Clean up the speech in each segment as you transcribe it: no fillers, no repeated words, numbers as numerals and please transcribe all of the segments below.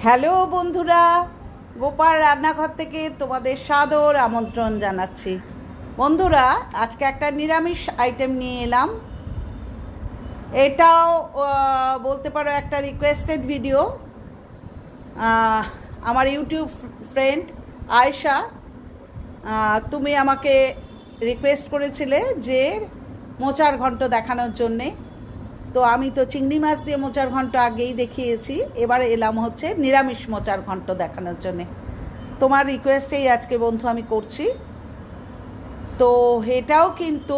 Hello বন্ধুরা, গোপাল রান্নাঘর থেকে তোমাদের সাদর আমন্ত্রণ জানাচ্ছি। বন্ধুরা, আজকে একটা নিরামিষ আইটেম নিয়ে এলাম। এটাও বলতে পারো একটা রিকোয়েস্টেড ভিডিও। আমার ইউটিউব ফ্রেন্ড আয়েশা, তুমি আমাকে রিকোয়েস্ট করেছিলে যে মোচার ঘন্ট দেখানোর জন্যে। তো আমি তো চিংড়ি মাছ দিয়ে মোচার ঘন্ট আগেই দেখিয়েছি, এবার এলাম হচ্ছে নিরামিষ মোচার ঘন্ট দেখানোর জন্যে। তোমার রিকোয়েস্টেই আজকে বন্ধু আমি করছি। তো এটাও কিন্তু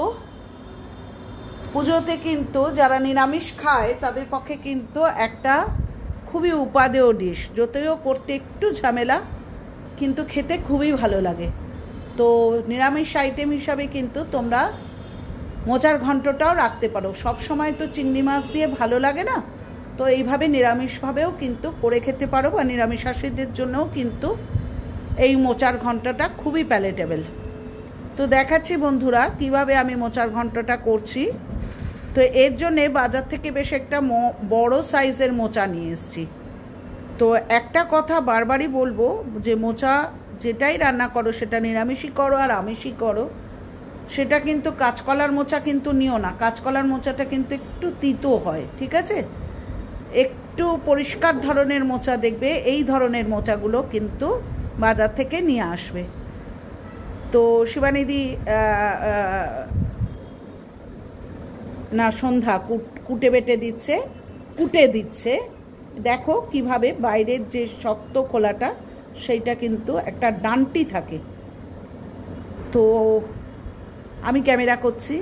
পুজোতে কিন্তু যারা নিরামিষ খায় তাদের পক্ষে কিন্তু একটা খুবই উপাদেয় ডিশ, যদিও করতে একটু ঝামেলা, কিন্তু খেতে খুবই ভালো লাগে। তো নিরামিষ আইটেম হিসাবে কিন্তু তোমরা মোচার ঘন্টটাও রাখতে পারো। সব সময় তো চিংড়ি মাছ দিয়ে ভালো লাগে না, তো এইভাবে নিরামিষভাবেও কিন্তু করে খেতে পারো, বা নিরামিষাশীদের জন্যও কিন্তু এই মোচার ঘন্টটা খুবই প্যালেটেবল। তো দেখাচ্ছি বন্ধুরা কিভাবে আমি মোচার ঘন্টটা করছি। তো এর জন্যে বাজার থেকে বেশ একটা বড় সাইজের মোচা নিয়ে এসেছি। তো একটা কথা বারবারই বলবো যে মোচা যেটাই রান্না করো, সেটা নিরামিষই করো আর আমিষই করো, সেটা কিন্তু কাঁচকলার মোচা কিন্তু নিও না। কাঁচকলার মোচাটা কিন্তু একটু তিতো হয়, ঠিক আছে? একটু পরিষ্কার ধরনের মোচা দেখবে, এই ধরনের মোচাগুলো কিন্তু বাজার থেকে নিয়ে আসবে। তো শিবানিদি না সন্ধ্যা কুটে দিচ্ছে। দেখো কিভাবে বাইরের যে শক্ত খোলাটা, সেইটা কিন্তু একটা ডান্টি থাকে। তো আমি ক্যামেরা করছি,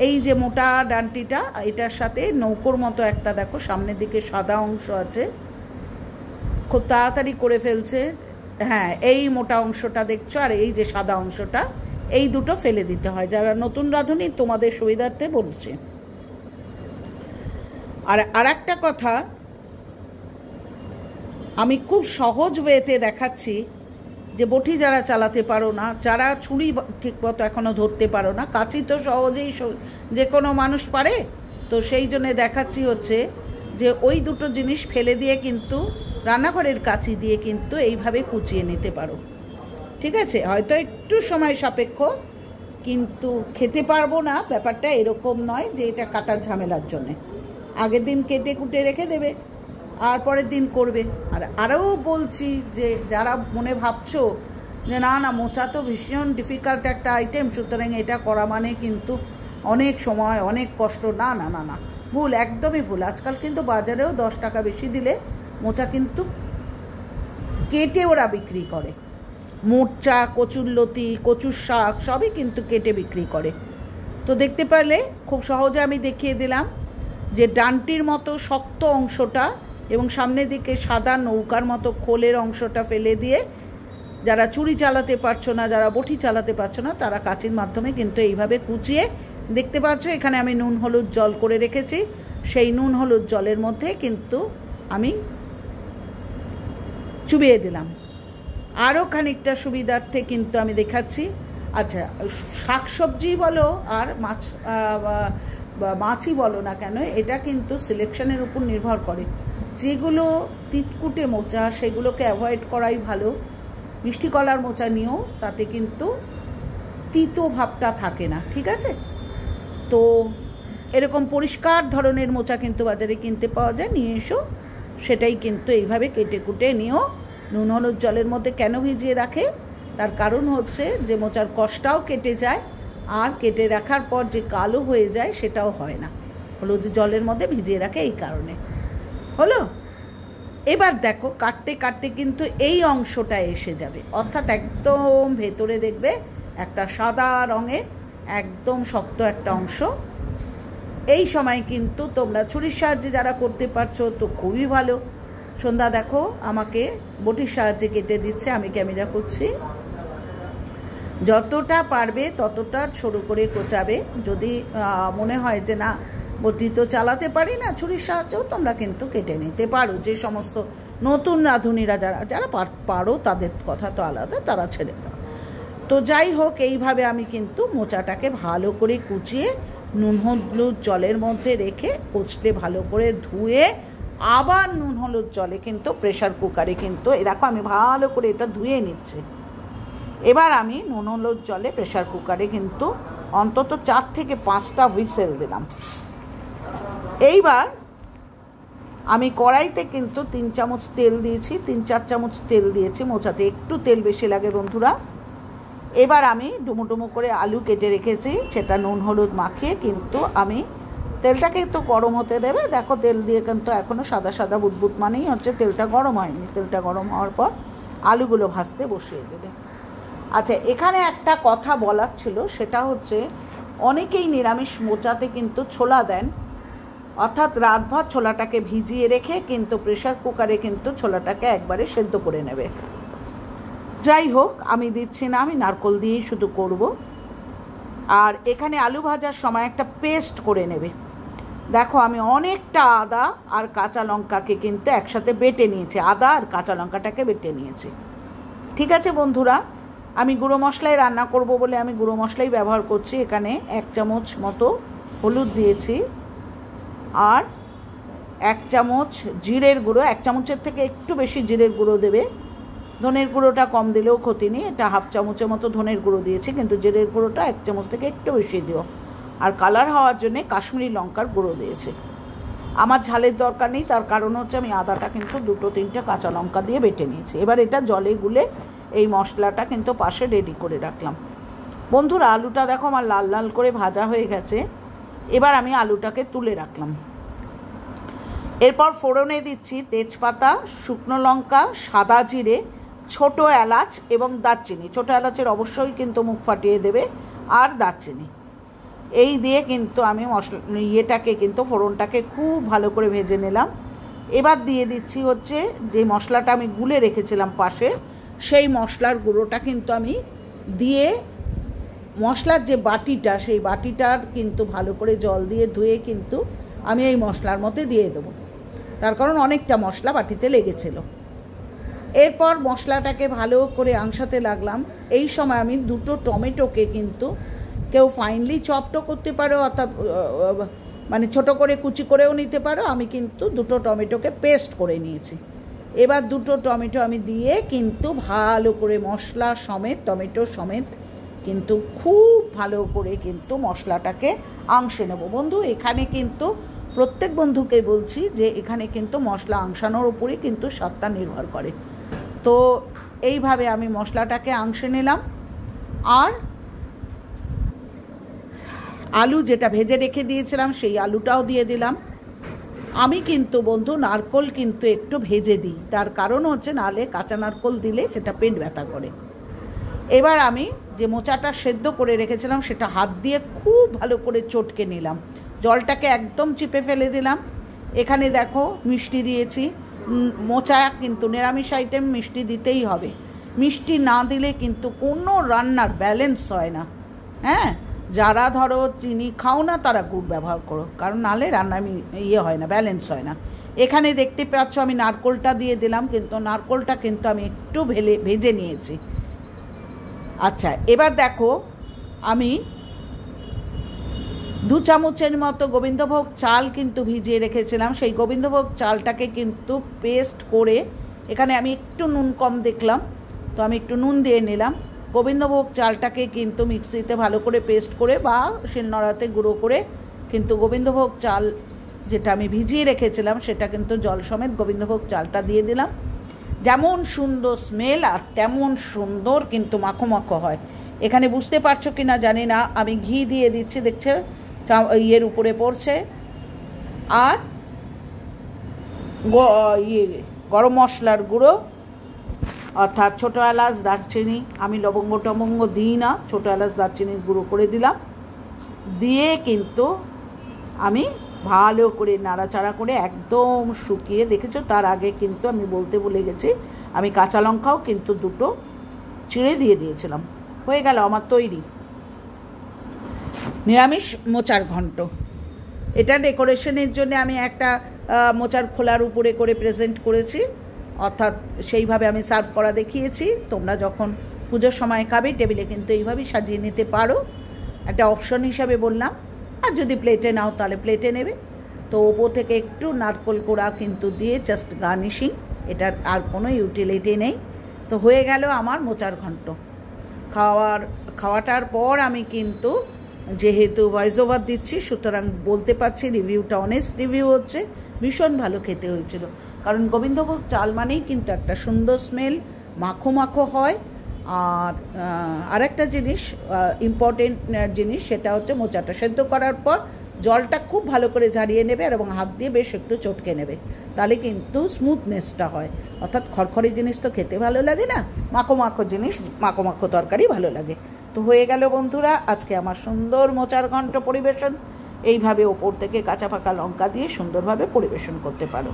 এই যে মোটা ডান্টিটা, এটার সাথে নৌকোর মতো একটা দেখো সামনের দিকে সাদা অংশ আছে, খুব তাড়াতাড়ি করে ফেলছে। হ্যাঁ, এই মোটা অংশটা দেখছো, আর এই যে সাদা অংশটা, এই দুটো ফেলে দিতে হয়। যারা নতুন রাঁধুনি তোমাদের সুবিধার্থে বলছি। আর একটা কথা, আমি খুব সহজ ওয়েতে দেখাচ্ছি যে বটি যারা চালাতে পারো না, যারা ছুরি ঠিক মতো এখনো ধরতে পারো না, কাঁচি তো সহজেই যে কোনো মানুষ পারে, তো সেই জন্য দেখাচ্ছি হচ্ছে যে ওই দুটো জিনিস ফেলে দিয়ে কিন্তু রান্নাঘরের কাঁচি দিয়ে কিন্তু এইভাবে কুচিয়ে নিতে পারো, ঠিক আছে? হয়তো একটু সময় সাপেক্ষ, কিন্তু খেতে পারবো না ব্যাপারটা এরকম নয় যে এটা কাটার ঝামেলার জন্যে। আগের দিন কেটে কুটে রেখে দেবে, আর পরের দিন করবে। আর আরও বলছি যে যারা মনে ভাবছো যে না না মোচা তো ভীষণ ডিফিকাল্ট একটা আইটেম, সুতরাং এটা করা মানে কিন্তু অনেক সময় অনেক কষ্ট, না না না না, ভুল, একদমই ভুল। আজকাল কিন্তু বাজারেও 10 টাকা বেশি দিলে মোচা কিন্তু কেটে ওরা বিক্রি করে। মোচা, কচুরলতি, কচুর শাক সবই কিন্তু কেটে বিক্রি করে। তো দেখতে পেলে খুব সহজে আমি দেখিয়ে দিলাম যে ডান্টির মতো শক্ত অংশটা এবং সামনের দিকে সাদা নৌকার মতো খোলের অংশটা ফেলে দিয়ে, যারা ছুরি চালাতে পারছো না, যারা বটি চালাতে পারছো না, তারা কাঁচির মাধ্যমে কিন্তু এইভাবে কুচিয়ে, দেখতে পাচ্ছ এখানে আমি নুন হলুদ জল করে রেখেছি, সেই নুন হলুদ জলের মধ্যে কিন্তু আমি চুবিয়ে দিলাম। আরও খানিকটা সুবিধার্থে কিন্তু আমি দেখাচ্ছি। আচ্ছা, শাকসবজি বলো আর মাছই বলো না কেন, এটা কিন্তু সিলেকশনের উপর নির্ভর করে। যেগুলো তিতকুটে মোচা সেগুলোকে অ্যাভয়েড করাই ভালো। মিষ্টি কলার মোচা নিও, তাতে কিন্তু তিতো ভাবটা থাকে না, ঠিক আছে? তো এরকম পরিষ্কার ধরনের মোচা কিন্তু বাজারে কিনতে পাওয়া যায়, নিয়ে এসো, সেটাই কিন্তু এইভাবে কেটে কুটে নিও। নুন হলুদ জলের মধ্যে কেন ভিজিয়ে রাখে, তার কারণ হচ্ছে যে মোচার কষটাও কেটে যায়, আর কেটে রাখার পর যে কালো হয়ে যায় সেটাও হয় না, হলুদ জলের মধ্যে ভিজিয়ে রাখে এই কারণে। হলো? এবার দেখো কাটতে কাটতে কিন্তু এই অংশটা এসে যাবে, অর্থাৎ একদম ভেতরে দেখবে একটা সাদা রঙের একদম শক্ত একটা অংশ। এই সময় কিন্তু তোমরা ছুরির সাহায্যে যারা করতে পারছো তো খুবই ভালো। সন্ধ্যা দেখো আমাকে বটির সাহায্যে কেটে দিচ্ছে, আমি ক্যামেরা করছি। যতটা পারবে ততটা সরু করে কোচাবে। যদি মনে হয় যে না বটি তো চালাতে পারি না, ছুরির সাহায্যেও তোমরা কিন্তু কেটে নিতে পারো। যে সমস্ত নতুন রাঁধুনিরা যারা পারো তাদের কথা তো আলাদা, তারা ছেড়ে দাও। তো যাই হোক, এইভাবে আমি কিন্তু মোচাটাকে ভালো করে কুচিয়ে নুন হলুদ জলের মধ্যে রেখে কচলে ভালো করে ধুয়ে আবার নুন হলুদ জলে কিন্তু প্রেশার কুকারে কিন্তু দেখো আমি ভালো করে এটা ধুয়ে নিচ্ছি। এবার আমি নুন হলুদ জলে প্রেশার কুকারে কিন্তু অন্তত 4 থেকে 5টা হুইসেল দিলাম। এইবার আমি কড়াইতে কিন্তু 3 চামচ তেল দিয়েছি, 3-4 চামচ তেল দিয়েছি, মোচাতে একটু তেল বেশি লাগে বন্ধুরা। এবার আমি ডুমো ডুমো করে আলু কেটে রেখেছি, সেটা নুন হলুদ মাখিয়ে কিন্তু আমি তেলটাকে একটু গরম হতে দেবে। দেখো তেল দিয়ে কিন্তু এখনও সাদা সাদা বুদবুদ মানেই হচ্ছে তেলটা গরম হয়নি। তেলটা গরম হওয়ার পর আলুগুলো ভাজতে বসিয়ে দেবে। আচ্ছা, এখানে একটা কথা বলার ছিল, সেটা হচ্ছে অনেকেই নিরামিষ মোচাতে কিন্তু ছোলা দেন, অর্থাৎ রাতভর ছোলাটাকে ভিজিয়ে রেখে কিন্তু প্রেশার কুকারে কিন্তু ছোলাটাকে একবারে সেদ্ধ করে নেবে। যাই হোক, আমি দিচ্ছি না, আমি নারকোল দিয়েই শুধু করব। আর এখানে আলু ভাজার সময় একটা পেস্ট করে নেবে। দেখো আমি অনেকটা আদা আর কাঁচা লঙ্কাকে কিন্তু একসাথে বেটে নিয়েছি, আদা আর কাঁচা লঙ্কাটাকে বেটে নিয়েছি। ঠিক আছে বন্ধুরা, আমি গুঁড়ো মশলাই রান্না করব বলে আমি গুঁড়ো মশলাই ব্যবহার করছি। এখানে 1 চামচ মতো হলুদ দিয়েছি, আর 1 চামচ জিরের গুঁড়ো, 1 চামচের থেকে একটু বেশি জিরের গুঁড়ো দেবে। ধনের গুঁড়োটা কম দিলেও ক্ষতি নেই, এটা 1/2 চামচের মতো ধনের গুঁড়ো দিয়েছি, কিন্তু জিরের গুঁড়োটা 1 চামচ থেকে একটু বেশি দিও। আর কালার হওয়ার জন্যে কাশ্মীরি লঙ্কার গুঁড়ো দিয়েছি। আমার ঝালের দরকার নেই, তার কারণ হচ্ছে আমি আদাটা কিন্তু 2-3টে কাঁচা লঙ্কা দিয়ে বেটে নিয়েছি। এবার এটা জলে গুলে এই মশলাটা কিন্তু পাশে রেডি করে রাখলাম। বন্ধুরা, আলুটা দেখো আমার লাল লাল করে ভাজা হয়ে গেছে। এবার আমি আলুটাকে তুলে রাখলাম। এরপর ফোড়নে দিচ্ছি তেজপাতা, শুকনো লঙ্কা, সাদা জিরে, ছোট এলাচ এবং দারচিনি। ছোট এলাচের অবশ্যই কিন্তু মুখ ফাটিয়ে দেবে, আর দারচিনি। এই দিয়ে কিন্তু আমি ইয়েটাকে কিন্তু ফোড়নটাকে খুব ভালো করে ভেজে নিলাম। এবার দিয়ে দিচ্ছি হচ্ছে যে মশলাটা আমি গুলে রেখেছিলাম পাশে, সেই মশলার গুঁড়োটা কিন্তু আমি দিয়ে মশলার যে বাটিটা, সেই বাটিটার কিন্তু ভালো করে জল দিয়ে ধুয়ে কিন্তু আমি এই মশলার মধ্যে দিয়ে দেবো, তার কারণ অনেকটা মশলা বাটিতে লেগেছিল। এরপর মশলাটাকে ভালো করে আংশাতে লাগলাম। এই সময় আমি 2টো টমেটোকে কিন্তু কেউ ফাইনলি চপটো করতে পারো, অর্থাৎ মানে ছোট করে কুচি করেও নিতে পারো। আমি কিন্তু 2টো টমেটোকে পেস্ট করে নিয়েছি। এবার 2টো টমেটো আমি দিয়ে কিন্তু ভালো করে মশলা সমেত, টমেটো সমেত কিন্তু খুব ভালো করে কিন্তু মশলাটাকে আংশে নেব। বন্ধু, এখানে কিন্তু প্রত্যেক বন্ধুকে বলছি যে এখানে কিন্তু মশলা আংশানোর উপরে কিন্তু স্বাদটা নির্ভর করে। তো এইভাবে আমি মশলাটাকে আংশে নিলাম। আর আলু যেটা ভেজে রেখে দিয়েছিলাম সেই আলুটাও দিয়ে দিলাম। আমি কিন্তু বন্ধু নারকোল কিন্তু একটু ভেজে দিই, তার কারণ হচ্ছে নাহলে কাঁচা নারকোল দিলে সেটা পেট ব্যথা করে। এবার আমি যে মোচাটা সেদ্ধ করে রেখেছিলাম সেটা হাত দিয়ে খুব ভালো করে চটকে নিলাম, জলটাকে একদম চিপে ফেলে দিলাম। এখানে দেখো মিষ্টি দিয়েছি। মোচা কিন্তু নিরামিষ আইটেম, মিষ্টি দিতেই হবে। মিষ্টি না দিলে কিন্তু কোনো রান্নার ব্যালেন্স হয় না। হ্যাঁ, যারা ধরো চিনি খাও না তারা গুড় ব্যবহার করো, কারণ নাহলে রান্না হয় না, ব্যালেন্স হয় না। এখানে দেখতে পাচ্ছ আমি নারকোলটা দিয়ে দিলাম, কিন্তু নারকোলটা কিন্তু আমি একটু ভেজে নিয়েছি। আচ্ছা, এবার দেখো আমি 2 চামচের মতো গোবিন্দভোগ চাল কিন্তু ভিজিয়ে রেখেছিলাম। সেই গোবিন্দভোগ চালটাকে কিন্তু পেস্ট করে, এখানে আমি একটু নুন কম দেখলাম তো আমি একটু নুন দিয়ে নিলাম। গোবিন্দভোগ চালটাকে কিন্তু মিক্সিতে ভালো করে পেস্ট করে বা শিলনোড়াতে গুঁড়ো করে কিন্তু গোবিন্দভোগ চাল যেটা আমি ভিজিয়ে রেখেছিলাম সেটা কিন্তু জল সমেত গোবিন্দভোগ চালটা দিয়ে দিলাম। যেমন সুন্দর স্মেল আর তেমন সুন্দর কিন্তু মাখো মাখো হয়। এখানে বুঝতে পারছো কি না জানি না, আমি ঘি দিয়ে দিচ্ছি, দেখছে ইয়ের উপরে পড়ছে। আর গরম মশলার গুঁড়ো, অর্থাৎ ছোটো এলাচ, দারচিনি, আমি লবঙ্গ টবঙ্গ দিই না, ছোটো এলাচ দারচিনির গুঁড়ো করে দিলাম। দিয়ে কিন্তু আমি ভালো করে নাড়াচাড়া করে একদম শুকিয়ে, দেখেছো তার আগে কিন্তু আমি বলতে ভুলে গেছি, আমি কাঁচা লঙ্কাও কিন্তু 2টো চিড়ে দিয়ে দিয়েছিলাম। হয়ে গেল আমার তৈরি নিরামিষ মোচার ঘন্ট। এটা ডেকোরেশনের জন্য আমি একটা মোচার খোলার উপরে করে প্রেজেন্ট করেছি, অর্থাৎ সেইভাবে আমি সার্ভ করা দেখিয়েছি। তোমরা যখন পুজোর সময় খাবে টেবিলে কিন্তু এইভাবেই সাজিয়ে নিতে পারো, একটা অপশন হিসাবে বললাম। আর যদি প্লেটে নাও তাহলে প্লেটে নেবে। তো তো ওপর থেকে একটু নারকোল কোড়া কিন্তু দিয়ে জাস্ট গার্নিশিং, এটার আর কোনো ইউটিলিটি নেই। তো হয়ে গেল আমার মোচার ঘন্ট। খাওয়াটার পর আমি কিন্তু যেহেতু ভয়েস ওভার দিচ্ছি, সুতরাং বলতে পারছি রিভিউটা অনেস্ট রিভিউ হচ্ছে, ভীষণ ভালো খেতে হয়েছিল। কারণ গোবিন্দভোগ চাল মানেই কিন্তু একটা সুন্দর স্মেল, মাখো মাখো হয়। আর আরেকটা জিনিস, ইম্পর্টেন্ট জিনিস, সেটা হচ্ছে মোচাটা সেদ্ধ করার পর জলটা খুব ভালো করে ঝারিয়ে নেবে আর এবং হাত দিয়ে বেশ একটু চটকে নেবে, তাহলে কিন্তু স্মুথনেসটা হয়। অর্থাৎ খড়খড়ি জিনিস তো খেতে ভালো লাগে না, মাখো মাখো জিনিস, মাখো মাখো তরকারি ভালো লাগে। তো হয়ে গেল বন্ধুরা আজকে আমার সুন্দর মোচার ঘন্ট পরিবেশন। এইভাবে ওপর থেকে কাঁচা পাকা লঙ্কা দিয়ে সুন্দরভাবে পরিবেশন করতে পারো।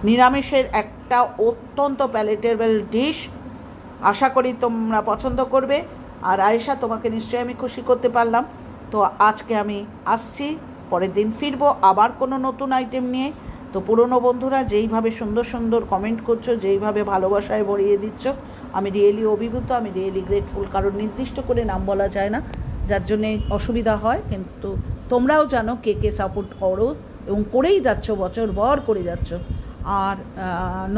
নিরামিষের একটা অত্যন্ত প্যালেটেবল ডিশ, আশা করি তোমরা পছন্দ করবে। আর আয়েশা, তোমাকে নিশ্চয়ই আমি খুশি করতে পারলাম। তো আজকে আমি আসছি, পরের দিন ফিরবো আবার কোনো নতুন আইটেম নিয়ে। তো পুরনো বন্ধুরা যেইভাবে সুন্দর সুন্দর কমেন্ট করছো, যেইভাবে ভালোবাসায় ভরিয়ে দিচ্ছ, আমি রিয়েলি অভিভূত, আমি রিয়েলি গ্রেটফুল। কারণ নির্দিষ্ট করে নাম বলা যায় না, যার জন্যে অসুবিধা হয়। কিন্তু তোমরাও জানো কে কে সাপোর্ট করো এবং করেই যাচ্ছ, বছর ভর করে যাচ্ছ। আর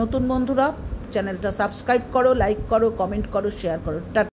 নতুন বন্ধুরা চ্যানেলটা সাবস্ক্রাইব করো, লাইক করো, কমেন্ট করো, শেয়ার করো।